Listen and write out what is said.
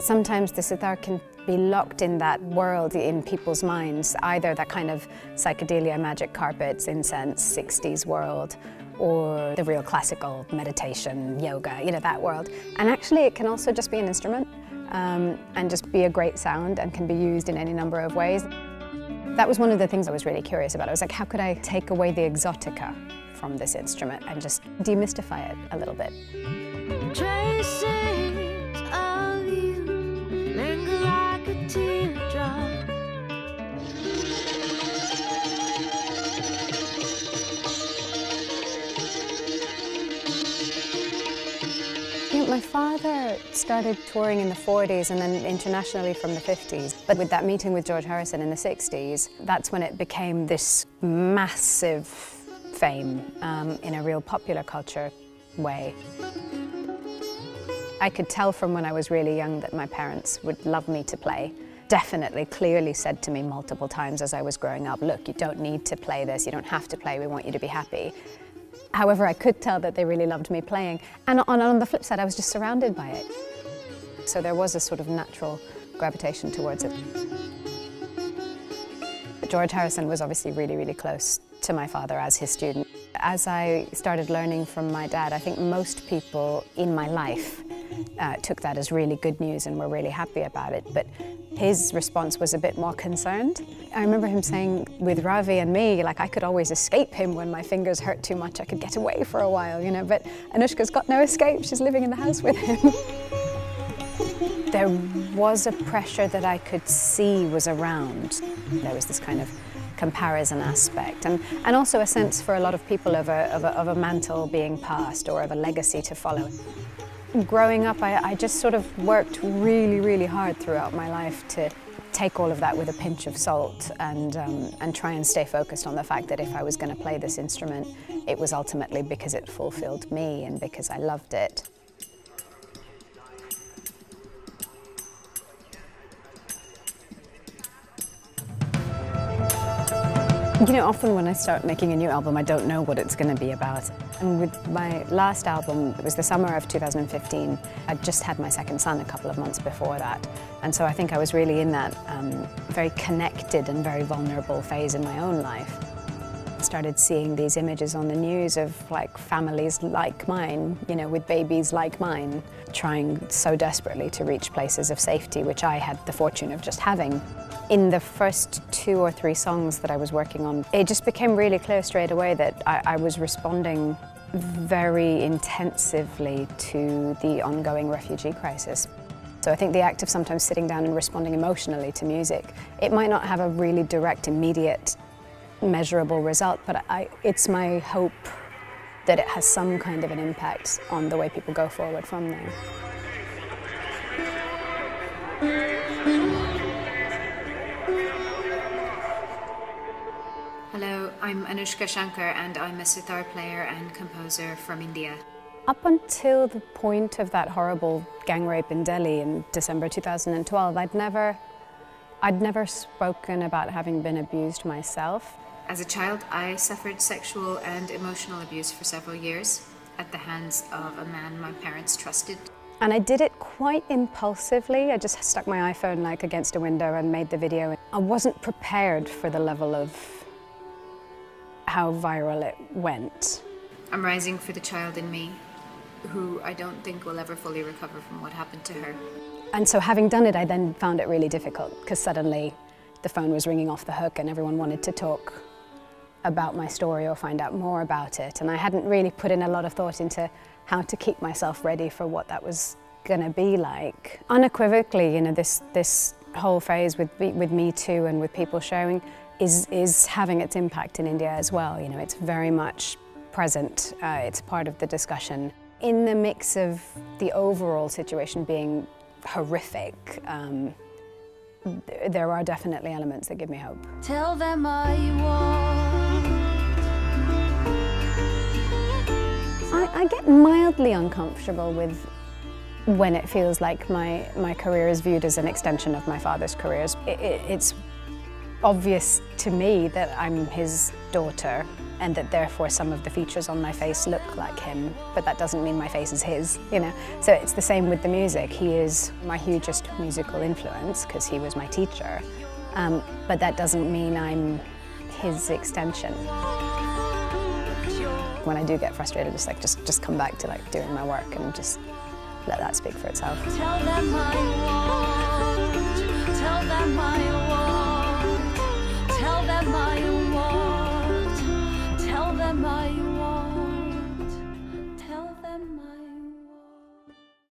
Sometimes the sitar can be locked in that world in people's minds, either that kind of psychedelia, magic carpets, incense, 60s world, or the real classical meditation, yoga, you know, that world. And actually it can also just be an instrument and just be a great sound and can be used in any number of ways. That was one of the things I was really curious about. I was like, how could I take away the exotica from this instrument and just demystify it a little bit? Traces of you linger like a teardrop. My father started touring in the 40s and then internationally from the 50s. But with that meeting with George Harrison in the 60s, that's when it became this massive fame in a real popular culture way. I could tell from when I was really young that my parents would love me to play. Definitely, clearly said to me multiple times as I was growing up, look, you don't need to play this, you don't have to play, we want you to be happy. However, I could tell that they really loved me playing. And on the flip side, I was just surrounded by it. So there was a sort of natural gravitation towards it. But George Harrison was obviously really, really close to my father as his student. As I started learning from my dad, I think most people in my life took that as really good news and were really happy about it. But his response was a bit more concerned. I remember him saying with Ravi and me, like I could always escape him when my fingers hurt too much, I could get away for a while, you know, but Anoushka's got no escape, she's living in the house with him. There was a pressure that I could see was around. There was this kind of comparison aspect and also a sense for a lot of people of a mantle being passed or of a legacy to follow. Growing up, I just sort of worked really, really hard throughout my life to take all of that with a pinch of salt and try and stay focused on the fact that if I was going to play this instrument, it was ultimately because it fulfilled me and because I loved it. You know, often when I start making a new album, I don't know what it's going to be about. And with my last album, it was the summer of 2015. I'd just had my second son a couple of months before that. And so I think I was really in that very connected and very vulnerable phase in my own life. I started seeing these images on the news of like families like mine, you know, with babies like mine, trying so desperately to reach places of safety, which I had the fortune of just having. In the first 2 or 3 songs that I was working on, it just became really clear straight away that I was responding very intensively to the ongoing refugee crisis. So I think the act of sometimes sitting down and responding emotionally to music, it might not have a really direct, immediate, measurable result, but it's my hope that it has some kind of an impact on the way people go forward from there. Hello, I'm Anoushka Shankar and I'm a sitar player and composer from India. Up until the point of that horrible gang rape in Delhi in December 2012, I'd never spoken about having been abused myself. As a child, I suffered sexual and emotional abuse for several years at the hands of a man my parents trusted. And I did it quite impulsively. I just stuck my iPhone like against a window and made the video. I wasn't prepared for the level of how viral it went. I'm rising for the child in me, who I don't think will ever fully recover from what happened to her. And so having done it, I then found it really difficult because suddenly the phone was ringing off the hook and everyone wanted to talk about my story or find out more about it. And I hadn't really put in a lot of thought into how to keep myself ready for what that was going to be like. Unequivocally, you know, this whole phase with metoo and with people sharing is having its impact in India as well. You know, it's very much present. It's part of the discussion. In the mix of the overall situation being horrific, there are definitely elements that give me hope. Tell them all you want. I get mildly uncomfortable with when it feels like my career is viewed as an extension of my father's careers. It's obvious to me that I'm his daughter and that therefore some of the features on my face look like him, but that doesn't mean my face is his, you know. So it's the same with the music. He is my hugest musical influence because he was my teacher, but that doesn't mean I'm his extension. When I do get frustrated, just come back to doing my work and just let that speak for itself. Tell them I won't, tell them I won't.